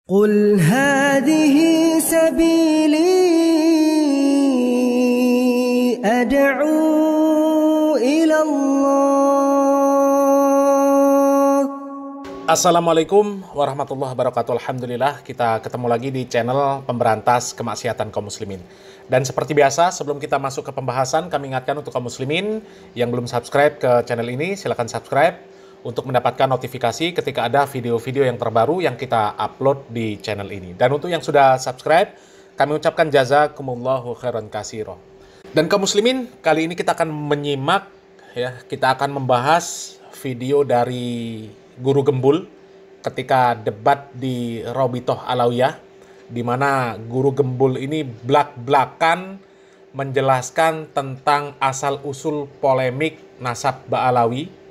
قل هذه سبيلي أدعو إلى الله. Assalamualaikum warahmatullahi wabarakatuh. Alhamdulillah kita ketemu lagi di channel pemberantas kemaksiatan kaum muslimin. Dan seperti biasa sebelum kita masuk ke pembahasan, kami ingatkan untuk kaum muslimin yang belum subscribe ke channel ini, silakan subscribe untuk mendapatkan notifikasi ketika ada video-video yang terbaru yang kita upload di channel ini. Dan untuk yang sudah subscribe, kami ucapkan jazakumullahu khairan katsira. Dan kaum muslimin, kali ini kita akan menyimak kita akan membahas video dari Guru Gembul ketika debat di Robitoh Alawiyah, di mana Guru Gembul ini blak-blakan menjelaskan tentang asal-usul polemik nasab Ba'alawi.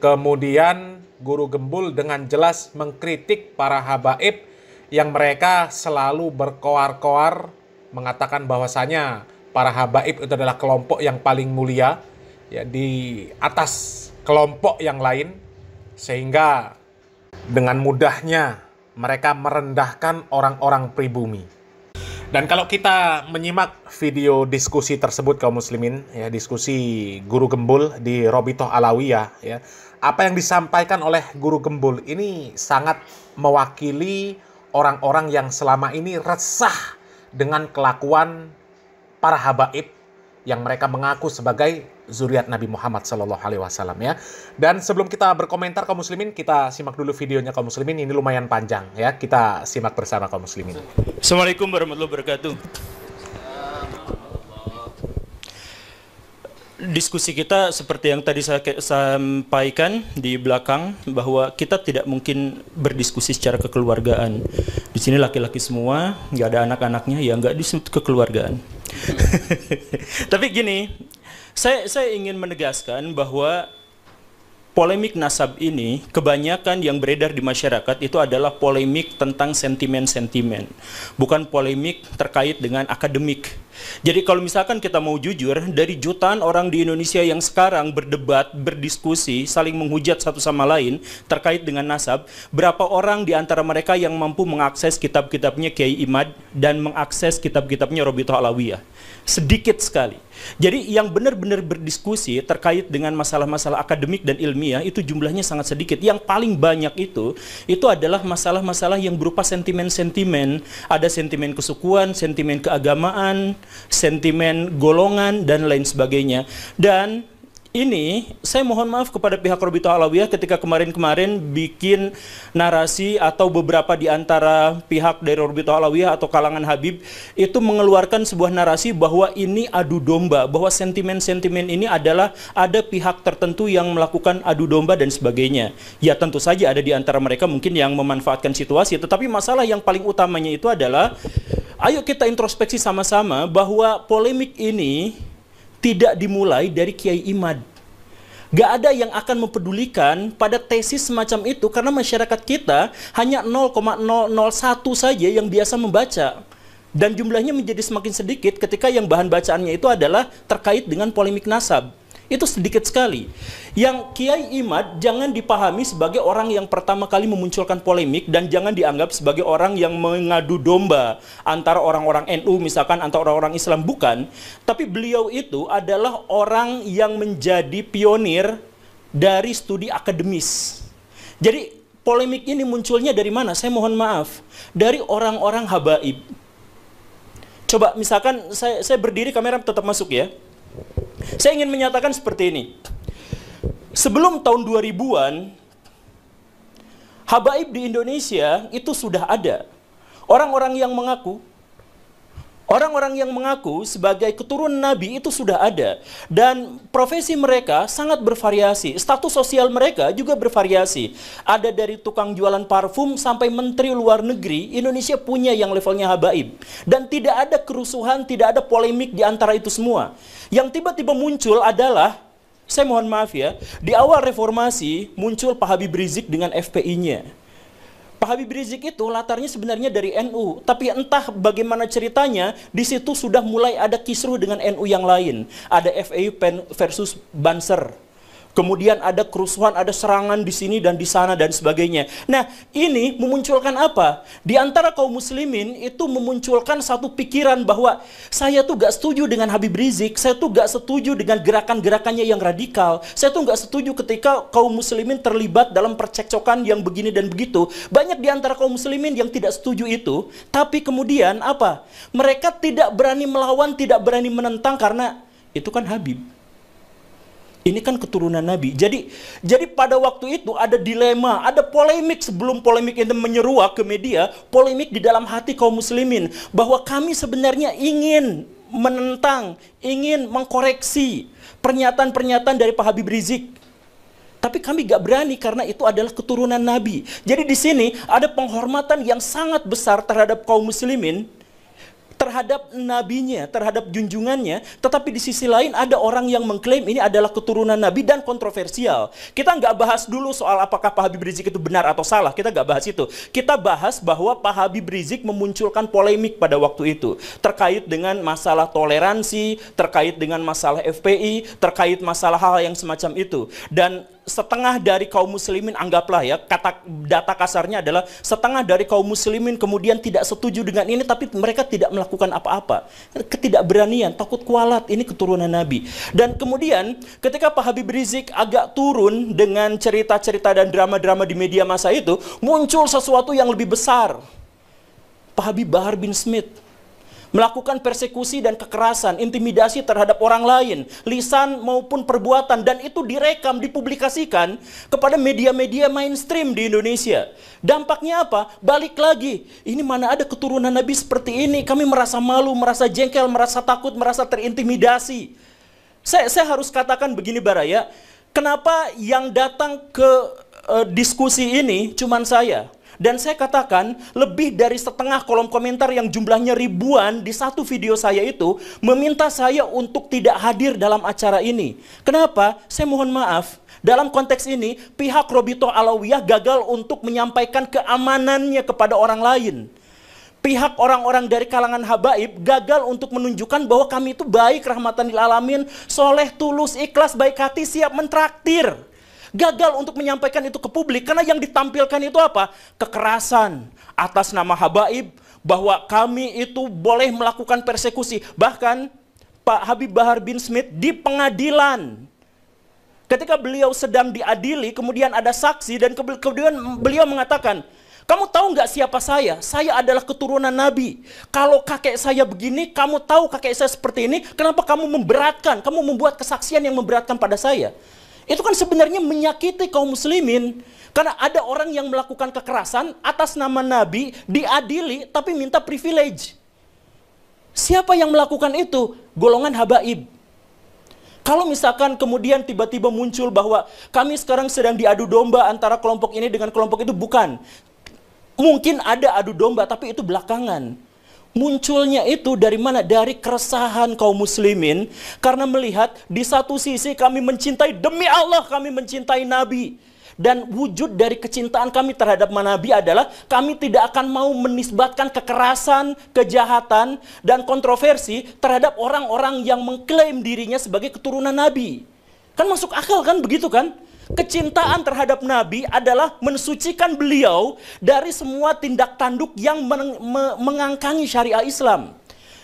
Kemudian Guru Gembul dengan jelas mengkritik para habaib yang mereka selalu berkoar-koar mengatakan bahwasanya para habaib itu adalah kelompok yang paling mulia di atas kelompok yang lain, sehingga dengan mudahnya mereka merendahkan orang-orang pribumi. Dan kalau kita menyimak video diskusi tersebut kaum muslimin, diskusi Guru Gembul di Robitoh Alawiyah, apa yang disampaikan oleh Guru Gembul ini sangat mewakili orang-orang yang selama ini resah dengan kelakuan para habaib yang mereka mengaku sebagai zuriat Nabi Muhammad SAW ya. Dan sebelum kita berkomentar kaum muslimin, kita simak dulu videonya kaum muslimin. Ini lumayan panjang ya. Kita simak bersama kaum muslimin. Assalamualaikum warahmatullahi wabarakatuh. Diskusi kita seperti yang tadi saya sampaikan di belakang, bahwa kita tidak mungkin berdiskusi secara kekeluargaan. Di sini laki-laki semua, nggak ada anak-anaknya, ya nggak disebut kekeluargaan. Tapi gini, saya ingin menegaskan bahwa polemik nasab ini, kebanyakan yang beredar di masyarakat itu adalah polemik tentang sentimen-sentimen, bukan polemik terkait dengan akademik. Jadi kalau misalkan kita mau jujur, dari jutaan orang di Indonesia yang sekarang berdebat, berdiskusi, saling menghujat satu sama lain terkait dengan nasab, berapa orang di antara mereka yang mampu mengakses kitab-kitabnya Kiai Imad dan mengakses kitab-kitabnya Robitoh Alawiyah? Sedikit sekali. Jadi yang benar-benar berdiskusi terkait dengan masalah-masalah akademik dan ilmiah itu jumlahnya sangat sedikit. Yang paling banyak itu adalah masalah-masalah yang berupa sentimen-sentimen. Ada sentimen kesukuan, sentimen keagamaan, sentimen golongan, dan lain sebagainya. Dan ini saya mohon maaf kepada pihak Robitoh Alawiyah ketika kemarin-kemarin bikin narasi, atau beberapa di antara pihak dari Robitoh Alawiyah atau kalangan Habib itu mengeluarkan sebuah narasi bahwa ini adu domba, bahwa sentimen-sentimen ini adalah ada pihak tertentu yang melakukan adu domba dan sebagainya. Ya tentu saja ada di antara mereka mungkin yang memanfaatkan situasi, tetapi masalah yang paling utamanya itu adalah, ayo kita introspeksi sama-sama bahwa polemik ini tidak dimulai dari Kiai Imad. Gak ada yang akan mempedulikan pada tesis semacam itu, karena masyarakat kita hanya 0,001 saja yang biasa membaca. Dan jumlahnya menjadi semakin sedikit ketika yang bahan bacaannya itu adalah terkait dengan polemik nasab. Itu sedikit sekali. Yang Kiai Imad jangan dipahami sebagai orang yang pertama kali memunculkan polemik, dan jangan dianggap sebagai orang yang mengadu domba antara orang-orang NU misalkan, antara orang-orang Islam, bukan. Tapi beliau itu adalah orang yang menjadi pionir dari studi akademis. Jadi polemik ini munculnya dari mana? Saya mohon maaf, dari orang-orang habaib. Coba misalkan saya berdiri, kamera tetap masuk ya. Saya ingin menyatakan seperti ini. Sebelum tahun 2000-an, habaib di Indonesia itu sudah ada. Orang-orang yang mengaku sebagai keturunan Nabi itu sudah ada. Dan profesi mereka sangat bervariasi. Status sosial mereka juga bervariasi. Ada dari tukang jualan parfum sampai menteri luar negeri, Indonesia punya yang levelnya habaib. Dan tidak ada kerusuhan, tidak ada polemik di antara itu semua. Yang tiba-tiba muncul adalah, saya mohon maaf ya, di awal reformasi muncul Pak Habib Rizik dengan FPI-nya. Pak Habib Rizik itu latarnya sebenarnya dari NU, tapi entah bagaimana ceritanya, di situ sudah mulai ada kisruh dengan NU yang lain. Ada FPI versus Banser. Kemudian ada kerusuhan, ada serangan di sini dan di sana dan sebagainya. Nah, ini memunculkan apa? Di antara kaum muslimin itu memunculkan satu pikiran bahwa saya tuh gak setuju dengan Habib Rizik, saya tuh gak setuju dengan gerakan-gerakannya yang radikal, saya tuh gak setuju ketika kaum muslimin terlibat dalam percekcokan yang begini dan begitu. Banyak di antara kaum muslimin yang tidak setuju itu, tapi kemudian apa? Mereka tidak berani melawan, tidak berani menentang karena itu kan Habib. Ini kan keturunan Nabi. Jadi pada waktu itu ada dilema, ada polemik sebelum polemik itu menyeruak ke media, polemik di dalam hati kaum muslimin bahwa kami sebenarnya ingin menentang, ingin mengkoreksi pernyataan-pernyataan dari Pak Habib Rizik. Tapi kami gak berani karena itu adalah keturunan Nabi. Jadi di sini ada penghormatan yang sangat besar terhadap kaum muslimin, terhadap nabinya, terhadap junjungannya, tetapi di sisi lain ada orang yang mengklaim ini adalah keturunan Nabi dan kontroversial. Kita nggak bahas dulu soal apakah Pak Habib Rizik itu benar atau salah, kita nggak bahas itu. Kita bahas bahwa Pak Habib Rizik memunculkan polemik pada waktu itu, terkait dengan masalah toleransi, terkait dengan masalah FPI, terkait masalah hal yang semacam itu. Dan setengah dari kaum muslimin, anggaplah ya, data kasarnya adalah setengah dari kaum muslimin kemudian tidak setuju dengan ini, tapi mereka tidak melakukan apa-apa. Ketidakberanian, takut kualat, ini keturunan Nabi. Dan kemudian ketika Pak Habib Rizik agak turun dengan cerita-cerita dan drama-drama di media massa itu, muncul sesuatu yang lebih besar. Pak Habib Bahar bin Smith melakukan persekusi dan kekerasan, intimidasi terhadap orang lain, lisan maupun perbuatan, dan itu direkam, dipublikasikan kepada media-media mainstream di Indonesia. Dampaknya apa? Balik lagi, ini mana ada keturunan Nabi seperti ini, kami merasa malu, merasa jengkel, merasa takut, merasa terintimidasi. Saya harus katakan begini Baraya, kenapa yang datang ke diskusi ini cuman saya? Dan saya katakan, lebih dari setengah kolom komentar yang jumlahnya ribuan di satu video saya itu meminta saya untuk tidak hadir dalam acara ini. Kenapa? Saya mohon maaf. Dalam konteks ini, pihak Robitoh Alawiyah gagal untuk menyampaikan keamanannya kepada orang lain. Pihak orang-orang dari kalangan habaib gagal untuk menunjukkan bahwa kami itu baik, rahmatan lil alamin, soleh, tulus, ikhlas, baik hati, siap mentraktir. Gagal untuk menyampaikan itu ke publik karena yang ditampilkan itu apa? Kekerasan atas nama habaib, bahwa kami itu boleh melakukan persekusi. Bahkan Pak Habib Bahar bin Smith di pengadilan, ketika beliau sedang diadili, kemudian ada saksi dan kemudian beliau mengatakan, kamu tahu nggak siapa saya? Saya adalah keturunan Nabi. Kalau kakek saya begini, kamu tahu kakek saya seperti ini, kenapa kamu memberatkan? Kamu membuat kesaksian yang memberatkan pada saya. Itu kan sebenarnya menyakiti kaum muslimin. Karena ada orang yang melakukan kekerasan atas nama Nabi, diadili tapi minta privilege. Siapa yang melakukan itu? Golongan habaib. Kalau misalkan kemudian tiba-tiba muncul bahwa kami sekarang sedang diadu domba antara kelompok ini dengan kelompok itu, bukan. Mungkin ada adu domba, tapi itu belakangan. Munculnya itu dari mana? Dari keresahan kaum muslimin karena melihat di satu sisi kami mencintai, demi Allah kami mencintai Nabi, dan wujud dari kecintaan kami terhadap Nabi adalah kami tidak akan mau menisbatkan kekerasan, kejahatan, dan kontroversi terhadap orang-orang yang mengklaim dirinya sebagai keturunan Nabi. Kan masuk akal kan, begitu kan? Kecintaan terhadap Nabi adalah mensucikan beliau dari semua tindak tanduk yang mengangkangi syariah Islam.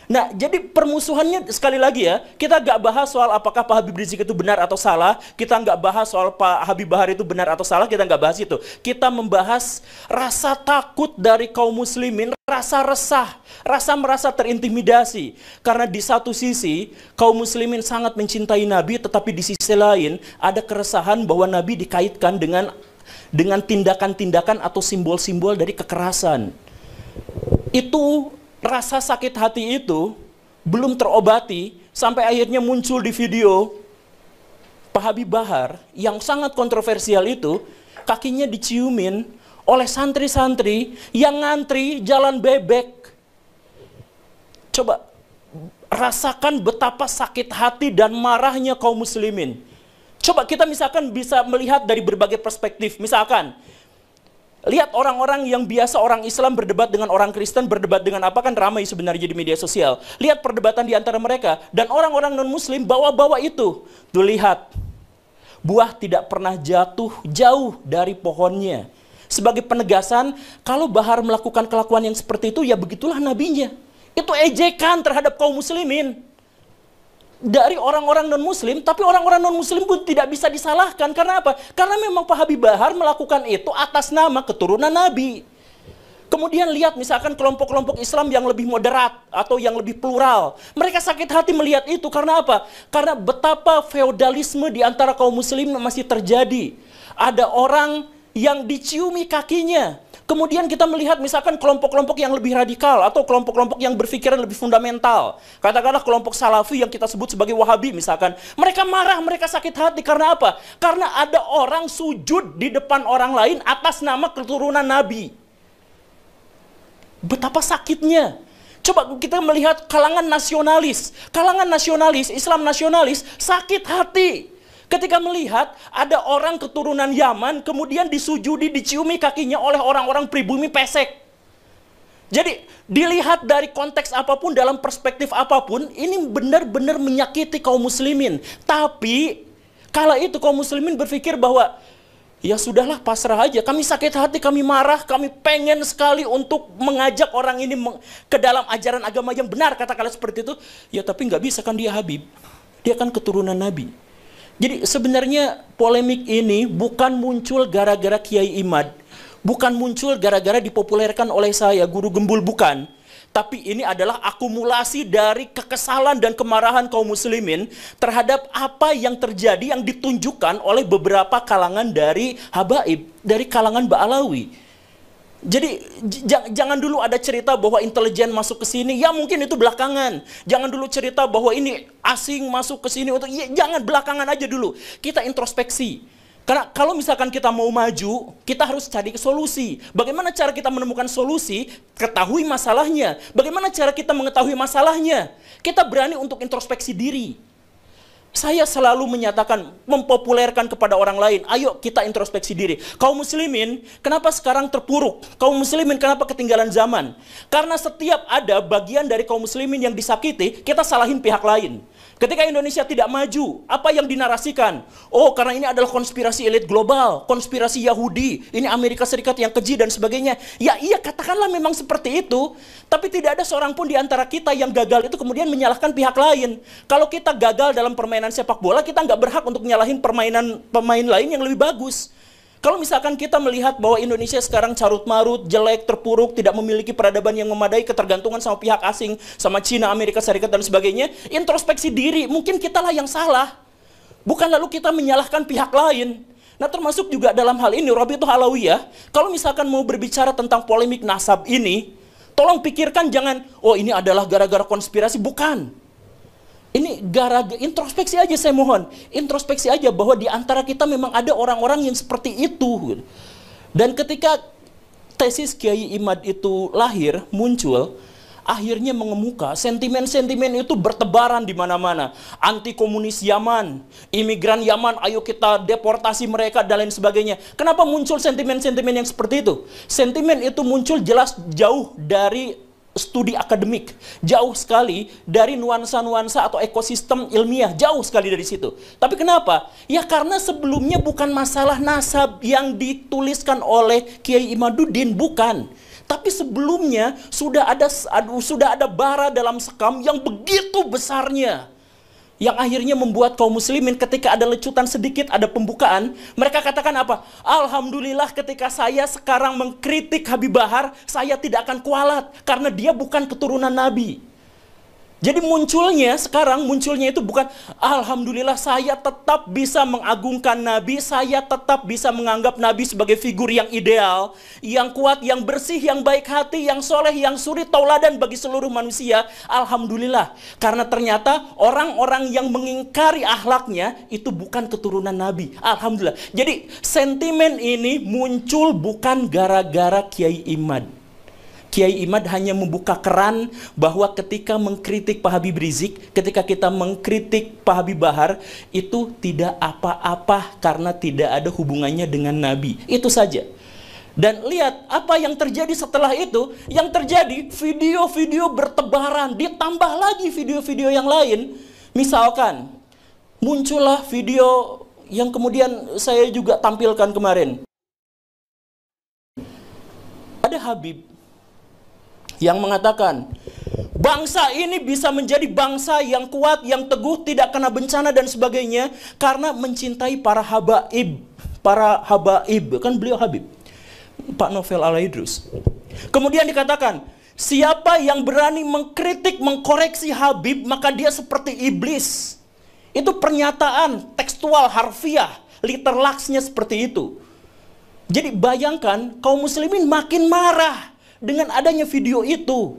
Nah, jadi permusuhannya sekali lagi ya, kita nggak bahas soal apakah Pak Habib Rizik itu benar atau salah, kita nggak bahas soal Pak Habib Bahar itu benar atau salah, kita nggak bahas itu. Kita membahas rasa takut dari kaum muslimin, rasa resah, rasa merasa terintimidasi. Karena di satu sisi, kaum muslimin sangat mencintai Nabi, tetapi di sisi lain ada keresahan bahwa Nabi dikaitkan dengan tindakan-tindakan atau simbol-simbol dari kekerasan. Itu rasa sakit hati itu belum terobati sampai akhirnya muncul di video Pak Habib Bahar yang sangat kontroversial itu, kakinya diciumin oleh santri-santri yang ngantri jalan bebek. Coba rasakan betapa sakit hati dan marahnya kaum muslimin. Coba kita misalkan bisa melihat dari berbagai perspektif. Misalkan lihat orang-orang yang biasa orang Islam berdebat dengan orang Kristen, berdebat dengan apa, kan ramai sebenarnya di media sosial. Lihat perdebatan di antara mereka. Dan orang-orang non-Muslim bawa-bawa itu. Tuh lihat. buah tidak pernah jatuh jauh dari pohonnya. Sebagai penegasan, kalau Bahar melakukan kelakuan yang seperti itu, ya begitulah nabinya. Itu ejekan terhadap kaum muslimin. Dari orang-orang non-muslim, tapi orang-orang non-muslim pun tidak bisa disalahkan. Karena apa? Karena memang Pak Habib Bahar melakukan itu atas nama keturunan Nabi. Kemudian lihat misalkan kelompok-kelompok Islam yang lebih moderat atau yang lebih plural. Mereka sakit hati melihat itu karena apa? Karena betapa feodalisme di antara kaum muslim masih terjadi. Ada orang yang diciumi kakinya. Kemudian kita melihat misalkan kelompok-kelompok yang lebih radikal atau kelompok-kelompok yang berpikiran lebih fundamental. Katakanlah kelompok Salafi yang kita sebut sebagai Wahabi misalkan. Mereka marah, mereka sakit hati karena apa? Karena ada orang sujud di depan orang lain atas nama keturunan Nabi. Betapa sakitnya. Coba kita melihat kalangan nasionalis, Islam nasionalis sakit hati ketika melihat ada orang keturunan Yaman kemudian disujudi, diciumi kakinya oleh orang-orang pribumi pesek. Jadi dilihat dari konteks apapun, dalam perspektif apapun, ini benar-benar menyakiti kaum muslimin. Tapi kala itu kaum muslimin berpikir bahwa ya sudahlah, pasrah aja. Kami sakit hati, kami marah, kami pengen sekali untuk mengajak orang ini ke dalam ajaran agama yang benar, katakanlah seperti itu. Ya tapi nggak bisa kan, dia Habib. Dia kan keturunan Nabi. Jadi sebenarnya polemik ini bukan muncul gara-gara Kiai Imad. Bukan muncul gara-gara dipopulerkan oleh saya, Guru Gembul, bukan. Tapi ini adalah akumulasi dari kekesalan dan kemarahan kaum muslimin terhadap apa yang terjadi yang ditunjukkan oleh beberapa kalangan dari habaib, dari kalangan Ba'alawi. Jadi jangan dulu ada cerita bahwa intelijen masuk ke sini, ya mungkin itu belakangan. Jangan dulu cerita bahwa ini asing masuk ke sini, ya, jangan, belakangan aja dulu. Kita introspeksi. Karena kalau misalkan kita mau maju, kita harus cari solusi. Bagaimana cara kita menemukan solusi? Ketahui masalahnya. Bagaimana cara kita mengetahui masalahnya? Kita berani untuk introspeksi diri. Saya selalu menyatakan, mempopulerkan kepada orang lain, ayo kita introspeksi diri. Kaum muslimin, kenapa sekarang terpuruk? Kaum muslimin, kenapa ketinggalan zaman? Karena setiap ada bagian dari kaum muslimin yang disakiti, kita salahin pihak lain. Ketika Indonesia tidak maju, apa yang dinarasikan? Oh, karena ini adalah konspirasi elit global, konspirasi Yahudi, ini Amerika Serikat yang keji dan sebagainya. Ya iya, katakanlah memang seperti itu. Tapi tidak ada seorang pun di antara kita yang gagal itu kemudian menyalahkan pihak lain. Kalau kita gagal dalam permainan sepak bola, kita nggak berhak untuk nyalahin pemain lain yang lebih bagus. Kalau misalkan kita melihat bahwa Indonesia sekarang carut-marut, jelek, terpuruk, tidak memiliki peradaban yang memadai, ketergantungan sama pihak asing, sama Cina, Amerika Serikat, dan sebagainya, introspeksi diri, mungkin kitalah yang salah. Bukan lalu kita menyalahkan pihak lain. Nah, termasuk juga dalam hal ini, Rabithah Alawiyah, kalau misalkan mau berbicara tentang polemik nasab ini, tolong pikirkan jangan, oh ini adalah gara-gara konspirasi, bukan. Ini gara-gara introspeksi aja, saya mohon. Introspeksi aja bahwa di antara kita memang ada orang-orang yang seperti itu. Dan ketika tesis Kiai Imad itu lahir, muncul, akhirnya mengemuka, sentimen-sentimen itu bertebaran di mana-mana. Anti komunis Yaman, imigran Yaman, ayo kita deportasi mereka dan lain sebagainya. Kenapa muncul sentimen-sentimen yang seperti itu? Sentimen itu muncul jelas jauh dari studi akademik, jauh sekali dari nuansa-nuansa atau ekosistem ilmiah, jauh sekali dari situ. Tapi kenapa? Ya karena sebelumnya bukan masalah nasab yang dituliskan oleh Kiai Imaduddin, bukan. Tapi sebelumnya sudah ada bara dalam sekam yang begitu besarnya, yang akhirnya membuat kaum muslimin ketika ada lecutan sedikit, ada pembukaan, mereka katakan apa? Alhamdulillah ketika saya sekarang mengkritik Habib Bahar, saya tidak akan kualat karena dia bukan keturunan Nabi. Jadi munculnya itu bukan alhamdulillah saya tetap bisa mengagungkan Nabi, saya tetap bisa menganggap Nabi sebagai figur yang ideal, yang kuat, yang bersih, yang baik hati, yang soleh, yang suri tauladan bagi seluruh manusia. Alhamdulillah, karena ternyata orang-orang yang mengingkari akhlaknya itu bukan keturunan Nabi. Alhamdulillah. Jadi sentimen ini muncul bukan gara-gara Kiai Imad. Kiai Imad hanya membuka keran bahwa ketika mengkritik Pak Habib Rizik, ketika kita mengkritik Pak Habib Bahar, itu tidak apa-apa karena tidak ada hubungannya dengan Nabi. Itu saja. Dan lihat apa yang terjadi setelah itu. Yang terjadi video-video bertebaran, ditambah lagi video-video yang lain. Misalkan muncullah video yang kemudian saya juga tampilkan kemarin. Ada Habib yang mengatakan, bangsa ini bisa menjadi bangsa yang kuat, yang teguh, tidak kena bencana dan sebagainya, karena mencintai para habaib. Para habaib, kan beliau Habib, Pak Novel Al-Idrus. Kemudian dikatakan, siapa yang berani mengkritik, mengkoreksi Habib, maka dia seperti iblis. Itu pernyataan tekstual, harfiah, literlaksnya seperti itu. Jadi bayangkan, kaum muslimin makin marah dengan adanya video itu.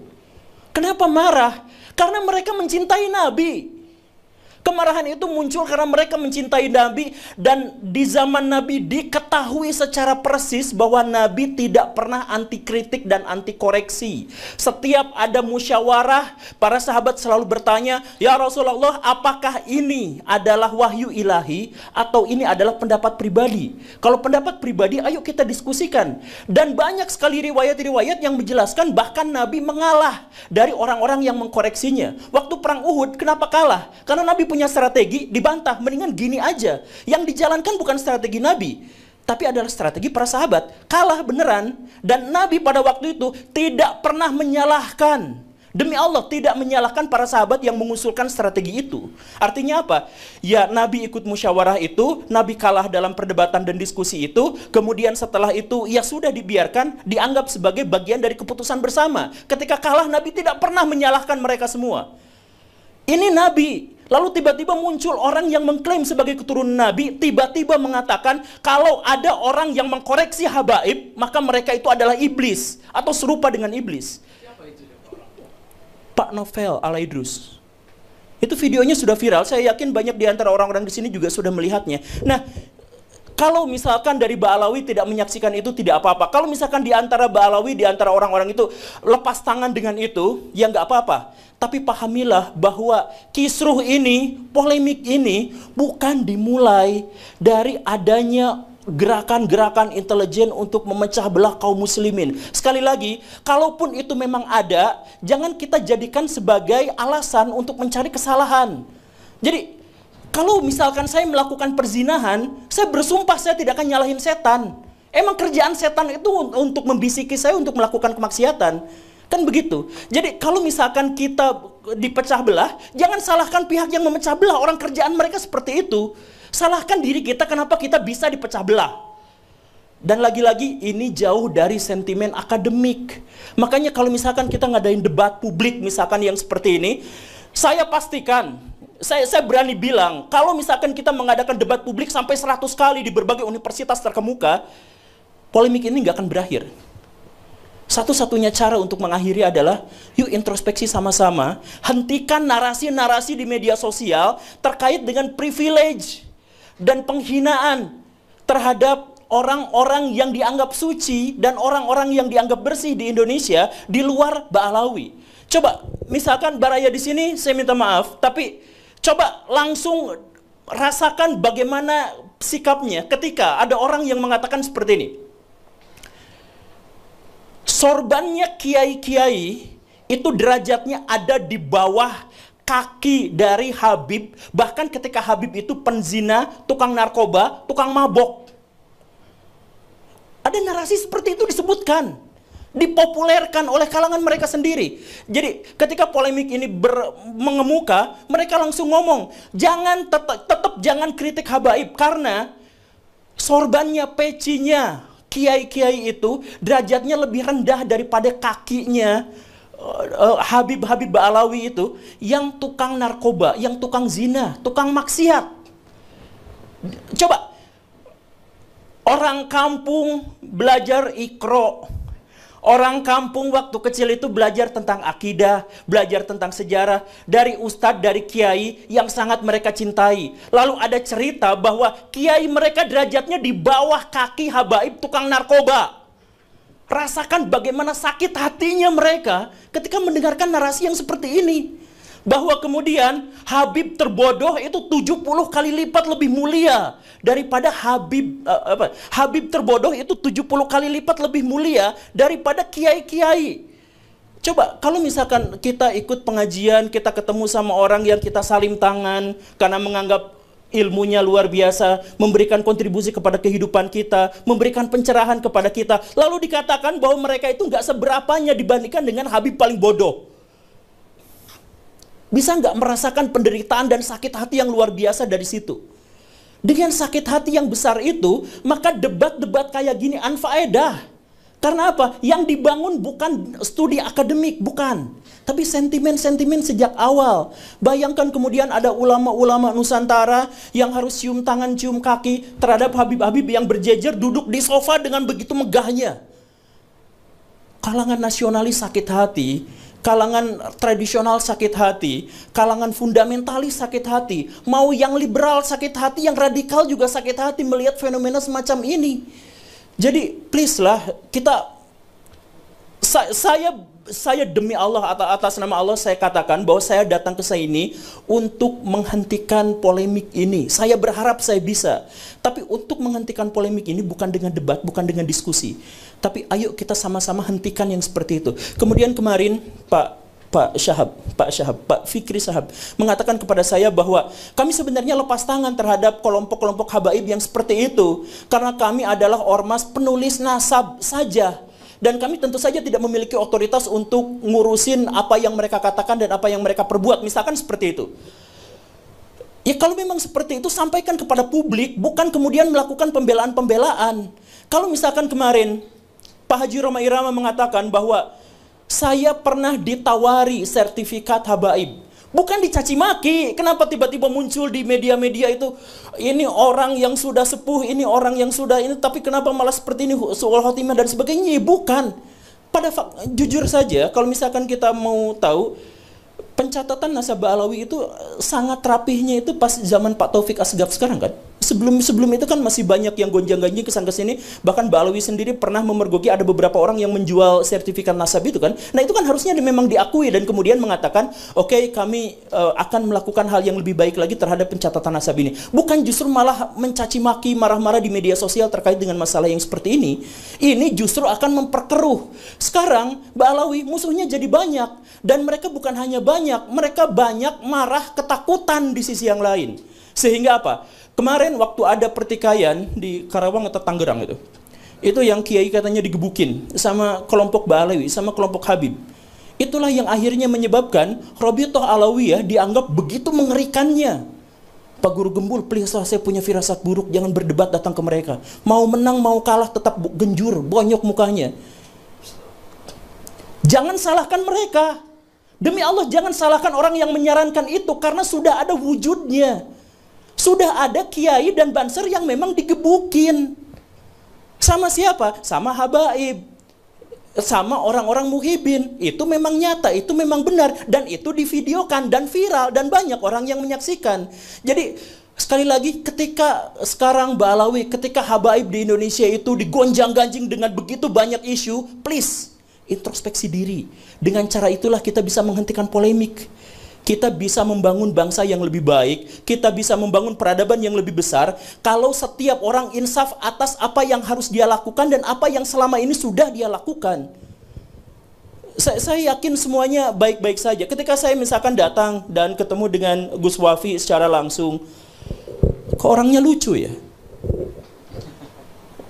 Kenapa marah? Karena mereka mencintai Nabi. Kemarahan itu muncul karena mereka mencintai Nabi, dan di zaman Nabi diketahui secara persis bahwa Nabi tidak pernah anti kritik dan anti koreksi. Setiap ada musyawarah, para sahabat selalu bertanya, "Ya Rasulullah, apakah ini adalah wahyu ilahi atau ini adalah pendapat pribadi?" Kalau pendapat pribadi, ayo kita diskusikan. Dan banyak sekali riwayat-riwayat yang menjelaskan bahkan Nabi mengalah dari orang-orang yang mengkoreksinya. Waktu perang Uhud, kenapa kalah? Karena Nabi punya strategi, dibantah, mendingan gini aja. Yang dijalankan bukan strategi Nabi, tapi adalah strategi para sahabat. Kalah beneran. Dan Nabi pada waktu itu tidak pernah menyalahkan. Demi Allah, tidak menyalahkan para sahabat yang mengusulkan strategi itu. Artinya apa? Ya, Nabi ikut musyawarah itu, Nabi kalah dalam perdebatan dan diskusi itu, kemudian setelah itu, ya sudah dibiarkan, dianggap sebagai bagian dari keputusan bersama. Ketika kalah, Nabi tidak pernah menyalahkan mereka semua. Ini Nabi. Lalu tiba-tiba muncul orang yang mengklaim sebagai keturunan Nabi, tiba-tiba mengatakan kalau ada orang yang mengkoreksi habaib, maka mereka itu adalah iblis atau serupa dengan iblis. Siapa itu? Pak Novel Al-Idrus. Itu videonya sudah viral, saya yakin banyak di antara orang-orang di sini juga sudah melihatnya. Nah, kalau misalkan dari Ba'alawi tidak menyaksikan itu tidak apa-apa. Kalau misalkan di antara Ba'alawi, di antara orang-orang itu lepas tangan dengan itu, ya nggak apa-apa. Tapi pahamilah bahwa kisruh ini, polemik ini bukan dimulai dari adanya gerakan-gerakan intelijen untuk memecah belah kaum muslimin. Sekali lagi, kalaupun itu memang ada, jangan kita jadikan sebagai alasan untuk mencari kesalahan. Jadi, kalau misalkan saya melakukan perzinahan, saya bersumpah saya tidak akan nyalahin setan. Emang kerjaan setan itu untuk membisiki saya untuk melakukan kemaksiatan. Kan begitu. Jadi kalau misalkan kita dipecah belah, jangan salahkan pihak yang memecah belah. Orang kerjaan mereka seperti itu. Salahkan diri kita kenapa kita bisa dipecah belah. Dan lagi-lagi ini jauh dari sentimen akademik. Makanya kalau misalkan kita ngadain debat publik misalkan yang seperti ini, saya pastikan, saya berani bilang, kalau misalkan kita mengadakan debat publik sampai 100 kali di berbagai universitas terkemuka, polemik ini nggak akan berakhir. Satu-satunya cara untuk mengakhiri adalah, yuk introspeksi sama-sama, hentikan narasi-narasi di media sosial terkait dengan privilege dan penghinaan terhadap orang-orang yang dianggap suci dan orang-orang yang dianggap bersih di Indonesia di luar Ba'alawi. Coba, misalkan Baraya di sini, saya minta maaf, tapi coba langsung rasakan bagaimana sikapnya ketika ada orang yang mengatakan seperti ini. Sorbannya kiai-kiai itu derajatnya ada di bawah kaki dari Habib. Bahkan ketika Habib itu penzina, tukang narkoba, tukang mabok. Ada narasi seperti itu disebutkan, dipopulerkan oleh kalangan mereka sendiri. Jadi ketika polemik ini mengemuka, mereka langsung ngomong, jangan tetap jangan kritik habaib, karena sorbannya, pecinya kiai-kiai itu derajatnya lebih rendah daripada kakinya Habib-Habib Ba'alawi itu yang tukang narkoba, yang tukang zina, tukang maksiat. Coba, orang kampung belajar Iqra. Orang kampung waktu kecil itu belajar tentang akidah, belajar tentang sejarah dari ustadz, dari kiai yang sangat mereka cintai. Lalu ada cerita bahwa kiai mereka derajatnya di bawah kaki habaib tukang narkoba. Rasakan bagaimana sakit hatinya mereka ketika mendengarkan narasi yang seperti ini. Bahwa kemudian Habib terbodoh itu 70 kali lipat lebih mulia daripada Habib terbodoh itu 70 kali lipat lebih mulia daripada kiai-kiai. Coba kalau misalkan kita ikut pengajian, kita ketemu sama orang yang kita salim tangan karena menganggap ilmunya luar biasa, memberikan kontribusi kepada kehidupan kita, memberikan pencerahan kepada kita. Lalu dikatakan bahwa mereka itu nggak seberapanya dibandingkan dengan Habib paling bodoh. Bisa nggak merasakan penderitaan dan sakit hati yang luar biasa dari situ? Dengan sakit hati yang besar itu, maka debat-debat kayak gini anfaedah. Karena apa? Yang dibangun bukan studi akademik, bukan. Tapi sentimen-sentimen sejak awal. Bayangkan kemudian ada ulama-ulama Nusantara yang harus cium tangan, cium kaki terhadap Habib-Habib yang berjejer duduk di sofa dengan begitu megahnya. Kalangan nasionalis sakit hati, kalangan tradisional sakit hati, kalangan fundamentalis sakit hati, mau yang liberal sakit hati, yang radikal juga sakit hati melihat fenomena semacam ini. Jadi please lah, saya demi Allah, atas nama Allah saya katakan bahwa saya datang ke sini untuk menghentikan polemik ini. Saya berharap saya bisa. Tapi untuk menghentikan polemik ini bukan dengan debat, bukan dengan diskusi. Tapi ayo kita sama-sama hentikan yang seperti itu. Kemudian kemarin Pak Fikri Syahab mengatakan kepada saya bahwa kami sebenarnya lepas tangan terhadap kelompok-kelompok habaib yang seperti itu. Karena kami adalah ormas penulis nasab saja. Dan kami tentu saja tidak memiliki otoritas untuk ngurusin apa yang mereka katakan dan apa yang mereka perbuat. Misalkan seperti itu. Ya kalau memang seperti itu, sampaikan kepada publik, bukan kemudian melakukan pembelaan-pembelaan. Kalau misalkan kemarin Pak Haji Roma Irama mengatakan bahwa saya pernah ditawari sertifikat habaib, bukan dicaci maki. Kenapa tiba-tiba muncul di media-media itu, ini orang yang sudah sepuh, ini orang yang sudah ini, tapi kenapa malah seperti ini, su'ul khotimah dan sebagainya? Bukan. Jujur saja, kalau misalkan kita mau tahu, pencatatan nasabah Alawi itu sangat rapihnya itu pas zaman Pak Taufik Asgaf sekarang kan. Sebelum itu kan masih banyak yang gonjang-ganjing kesan-kesini. Bahkan Mbak Alawi sendiri pernah memergoki ada beberapa orang yang menjual sertifikat nasab itu kan. Nah itu kan harusnya memang diakui dan kemudian mengatakan, oke, kami akan melakukan hal yang lebih baik lagi terhadap pencatatan nasab ini. Bukan justru malah mencaci maki, marah-marah di media sosial terkait dengan masalah yang seperti ini. Ini justru akan memperkeruh. Sekarang Mbak Alawi musuhnya jadi banyak. Dan mereka bukan hanya banyak, mereka banyak marah ketakutan di sisi yang lain. Sehingga apa? Kemarin waktu ada pertikaian di Karawang atau Tangerang itu yang kiai katanya digebukin sama kelompok Ba'alawi, sama kelompok Habib. Itulah yang akhirnya menyebabkan Rabithah Alawiyah dianggap begitu mengerikannya. Pak Guru Gembul, please lah, saya punya firasat buruk, jangan berdebat datang ke mereka. Mau menang, mau kalah tetap genjur, bonyok mukanya. Jangan salahkan mereka. Demi Allah jangan salahkan orang yang menyarankan itu, karena sudah ada wujudnya. Sudah ada kiai dan banser yang memang digebukin. Sama siapa? Sama habaib. Sama orang-orang muhibin. Itu memang nyata, itu memang benar. Dan itu divideokan dan viral dan banyak orang yang menyaksikan. Jadi sekali lagi, ketika sekarang Ba'alawi, ketika habaib di Indonesia itu digonjang-ganjing dengan begitu banyak isu, please introspeksi diri. Dengan cara itulah kita bisa menghentikan polemik. Kita bisa membangun bangsa yang lebih baik. Kita bisa membangun peradaban yang lebih besar. Kalau setiap orang insaf atas apa yang harus dia lakukan dan apa yang selama ini sudah dia lakukan. Saya yakin semuanya baik-baik saja. Ketika saya misalkan datang dan ketemu dengan Gus Wafi secara langsung, kok orangnya lucu ya?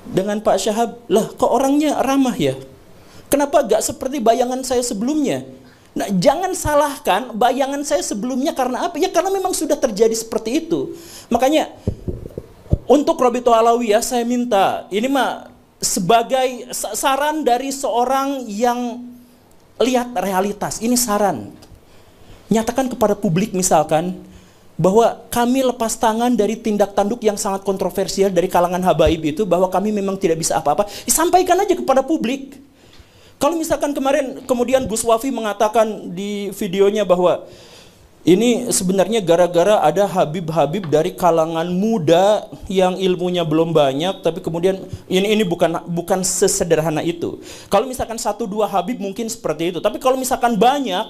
Dengan Pak Syahab, lah kok orangnya ramah ya? Kenapa gak seperti bayangan saya sebelumnya? Nah, jangan salahkan bayangan saya sebelumnya karena apa? Ya karena memang sudah terjadi seperti itu. Makanya untuk Rabithah Alawiyah saya minta, ini mah sebagai saran dari seorang yang lihat realitas. Ini saran. Nyatakan kepada publik misalkan bahwa kami lepas tangan dari tindak tanduk yang sangat kontroversial dari kalangan habaib itu, bahwa kami memang tidak bisa apa-apa. Sampaikan aja kepada publik. Kalau misalkan kemarin kemudian Gus Wafi mengatakan di videonya bahwa ini sebenarnya gara-gara ada habib-habib dari kalangan muda yang ilmunya belum banyak, tapi kemudian ini bukan sesederhana itu. Kalau misalkan 1-2 habib mungkin seperti itu, tapi kalau misalkan banyak,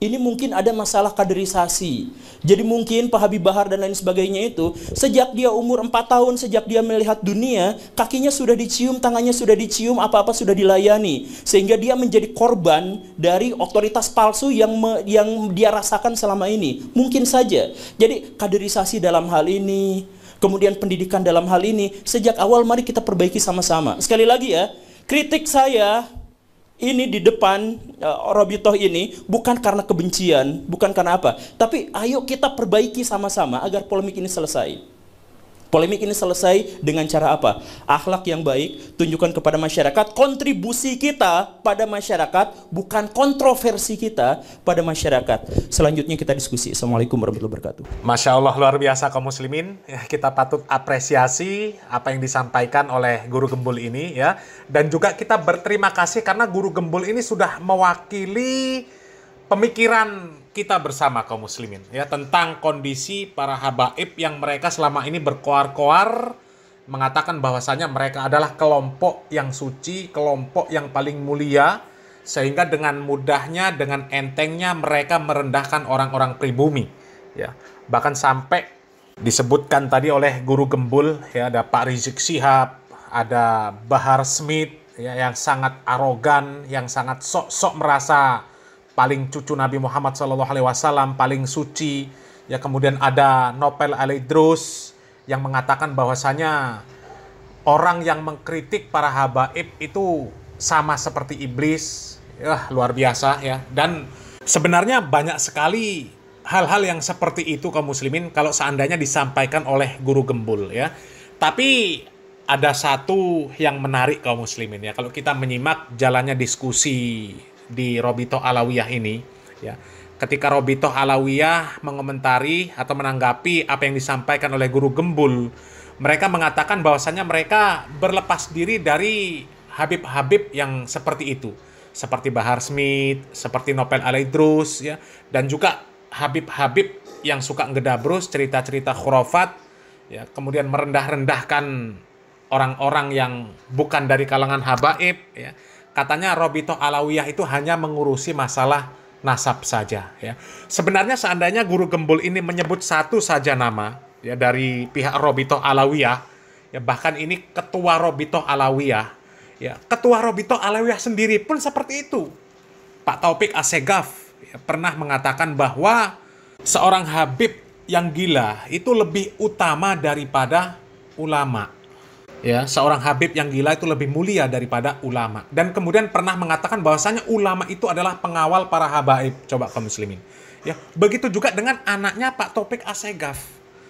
ini mungkin ada masalah kaderisasi. Jadi mungkin Pak Habib Bahar dan lain sebagainya itu, sejak dia umur 4 tahun, sejak dia melihat dunia, kakinya sudah dicium, tangannya sudah dicium, apa-apa sudah dilayani. Sehingga dia menjadi korban dari otoritas palsu yang dia rasakan selama ini. Mungkin saja. Jadi kaderisasi dalam hal ini, kemudian pendidikan dalam hal ini, sejak awal mari kita perbaiki sama-sama. Sekali lagi ya, kritik saya ini di depan Robitoh ini bukan karena kebencian, bukan karena apa, tapi ayo kita perbaiki sama-sama agar polemik ini selesai. Polemik ini selesai dengan cara apa? Akhlak yang baik, tunjukkan kepada masyarakat, kontribusi kita pada masyarakat, bukan kontroversi kita pada masyarakat. Selanjutnya kita diskusi. Assalamualaikum warahmatullahi wabarakatuh. Masya Allah, luar biasa kaum muslimin. Ya, kita patut apresiasi apa yang disampaikan oleh Guru Gembul ini ya. Dan juga kita berterima kasih karena Guru Gembul ini sudah mewakili pemikiran kita bersama kaum muslimin ya tentang kondisi para habaib yang mereka selama ini berkoar-koar mengatakan bahwasanya mereka adalah kelompok yang suci, kelompok yang paling mulia, sehingga dengan mudahnya, dengan entengnya mereka merendahkan orang-orang pribumi ya. Bahkan sampai disebutkan tadi oleh Guru Gembul ya, ada Pak Rizik Syihab, ada Bahar Smith ya, yang sangat arogan, yang sangat sok-sok merasa paling cucu Nabi Muhammad SAW, paling suci. Ya, kemudian ada Nopel Al-Idrus yang mengatakan bahwasanya orang yang mengkritik para habaib itu sama seperti iblis. Ya, luar biasa ya. Dan sebenarnya banyak sekali hal-hal yang seperti itu kaum muslimin kalau seandainya disampaikan oleh Guru Gembul ya. Tapi ada satu yang menarik kaum muslimin ya, kalau kita menyimak jalannya diskusi di Robitoh Alawiyah ini ya, ketika Robitoh Alawiyah mengomentari atau menanggapi apa yang disampaikan oleh Guru Gembul, mereka mengatakan bahwasannya mereka berlepas diri dari Habib-Habib yang seperti itu, seperti Bahar Smith, seperti Nopel Al-Idrus ya, dan juga Habib-Habib yang suka ngedabrus cerita-cerita khurafat ya, kemudian merendah-rendahkan orang-orang yang bukan dari kalangan habaib ya. Katanya Robitoh Alawiyah itu hanya mengurusi masalah nasab saja ya. Sebenarnya seandainya Guru Gembul ini menyebut satu saja nama ya dari pihak Robitoh Alawiyah ya, bahkan ini ketua Robitoh Alawiyah ya, ketua Robitoh Alawiyah sendiri pun seperti itu. Pak Taufik Assegaf ya, pernah mengatakan bahwa seorang habib yang gila itu lebih utama daripada ulama. Ya, seorang habib yang gila itu lebih mulia daripada ulama. Dan kemudian pernah mengatakan bahwasanya ulama itu adalah pengawal para habaib. Coba kaum muslimin. Ya, begitu juga dengan anaknya Pak Taufik Assegaf.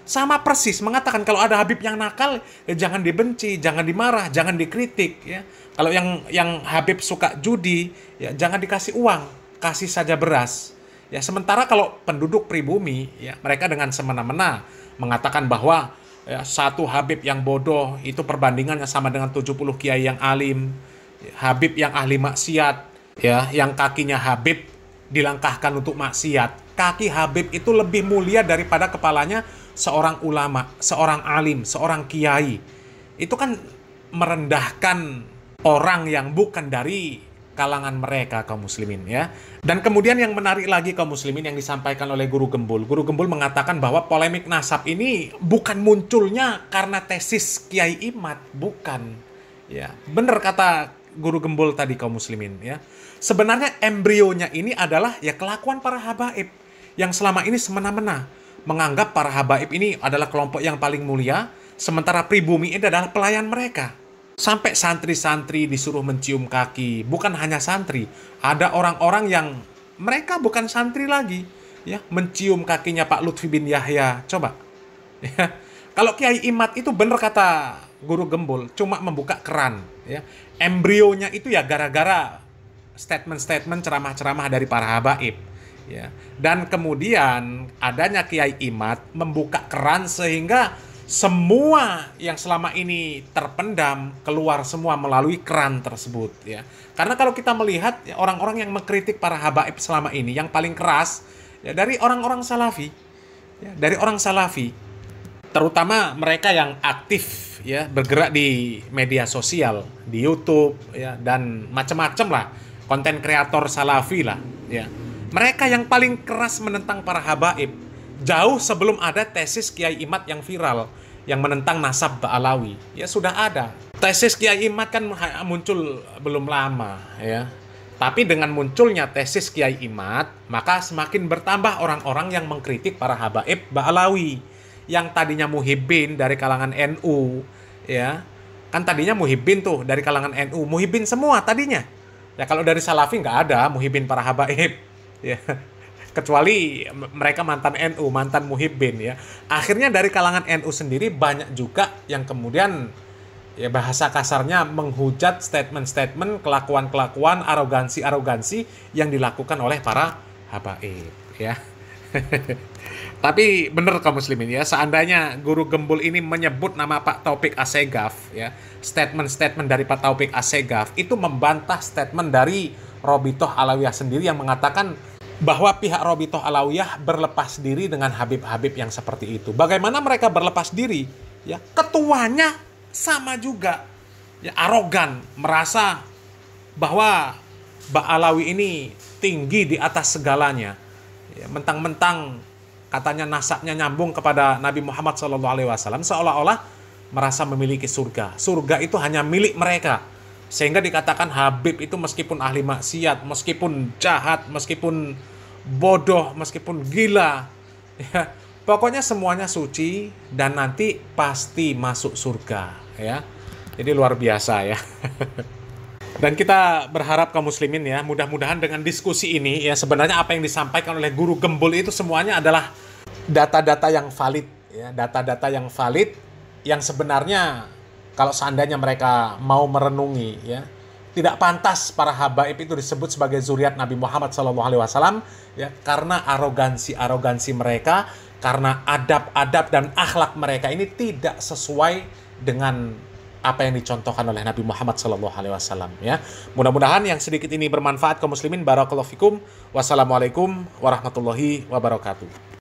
Sama persis mengatakan kalau ada habib yang nakal, ya jangan dibenci, jangan dimarah, jangan dikritik ya. Kalau yang habib suka judi, ya jangan dikasih uang, kasih saja beras. Ya, sementara kalau penduduk pribumi, ya mereka dengan semena-mena mengatakan bahwa ya, satu habib yang bodoh itu perbandingannya sama dengan 70 kiai yang alim. Habib yang ahli maksiat ya, yang kakinya habib dilangkahkan untuk maksiat. Kaki habib itu lebih mulia daripada kepalanya seorang ulama, seorang alim, seorang kiai. Itu kan merendahkan orang yang bukan dari kalangan mereka kaum muslimin ya. Dan kemudian yang menarik lagi kaum muslimin yang disampaikan oleh Guru Gembul. Guru Gembul mengatakan bahwa polemik nasab ini bukan munculnya karena tesis Kiai Imad, bukan. Ya, benar kata Guru Gembul tadi kaum muslimin ya. Sebenarnya embrionya ini adalah ya kelakuan para habaib yang selama ini semena-mena menganggap para habaib ini adalah kelompok yang paling mulia, sementara pribumi ini adalah pelayan mereka. Sampai santri-santri disuruh mencium kaki. Bukan hanya santri, ada orang-orang yang mereka bukan santri lagi ya, mencium kakinya Pak Lutfi bin Yahya. Coba ya. Kalau Kiai Imad itu benar kata Guru Gembul, cuma membuka keran ya. Embrionya itu ya gara-gara statement-statement ceramah-ceramah dari para habaib ya. Dan kemudian adanya Kiai Imad membuka keran sehingga semua yang selama ini terpendam keluar semua melalui keran tersebut ya. Karena kalau kita melihat ya, orang-orang yang mengkritik para habaib selama ini yang paling keras ya, dari orang-orang salafi ya, dari orang salafi, terutama mereka yang aktif ya, bergerak di media sosial, di YouTube ya, dan macam-macam lah, konten kreator salafi lah ya. Mereka yang paling keras menentang para habaib. Jauh sebelum ada tesis Kiai Imad yang viral, yang menentang nasab Ba'alawi. Ya sudah ada. Tesis Kiai Imad kan muncul belum lama, ya. Tapi dengan munculnya tesis Kiai Imad, maka semakin bertambah orang-orang yang mengkritik para habaib Ba'alawi. Yang tadinya muhibbin dari kalangan NU, ya. Kan tadinya muhibbin tuh dari kalangan NU. Muhibbin semua tadinya. Ya kalau dari Salafi nggak ada muhibbin para habaib. Ya. Kecuali mereka mantan NU, mantan muhibbin, ya. Akhirnya dari kalangan NU sendiri banyak juga yang kemudian, ya bahasa kasarnya, menghujat statement-statement, kelakuan-kelakuan, arogansi-arogansi yang dilakukan oleh para habaib, ya. Tapi benar kaum muslimin, ya, seandainya Guru Gembul ini menyebut nama Pak Taufik Assegaf, ya, statement-statement dari Pak Taufik Assegaf itu membantah statement dari Robitoh Alawiyah sendiri yang mengatakan bahwa pihak Robitoh Alawiyah berlepas diri dengan Habib-Habib yang seperti itu. Bagaimana mereka berlepas diri? Ya, ketuanya sama juga, ya, arogan, merasa bahwa Ba'alawi ini tinggi di atas segalanya. Ya, mentang-mentang katanya nasabnya nyambung kepada Nabi Muhammad SAW, seolah-olah merasa memiliki surga. Surga itu hanya milik mereka. Sehingga dikatakan Habib itu meskipun ahli maksiat, meskipun jahat, meskipun bodoh, meskipun gila, ya, pokoknya semuanya suci dan nanti pasti masuk surga, ya. Jadi luar biasa, ya. Dan kita berharap kaum muslimin, ya, mudah-mudahan dengan diskusi ini, ya, sebenarnya apa yang disampaikan oleh Guru Gembul itu semuanya adalah data-data yang valid, ya, data-data yang valid yang sebenarnya kalau seandainya mereka mau merenungi, ya, tidak pantas para habaib itu disebut sebagai zuriat Nabi Muhammad SAW, ya, karena arogansi mereka, karena adab-adab dan akhlak mereka ini tidak sesuai dengan apa yang dicontohkan oleh Nabi Muhammad SAW, ya. Mudah-mudahan yang sedikit ini bermanfaat kaum muslimin. Barakallahu fikum. Wassalamualaikum warahmatullahi wabarakatuh.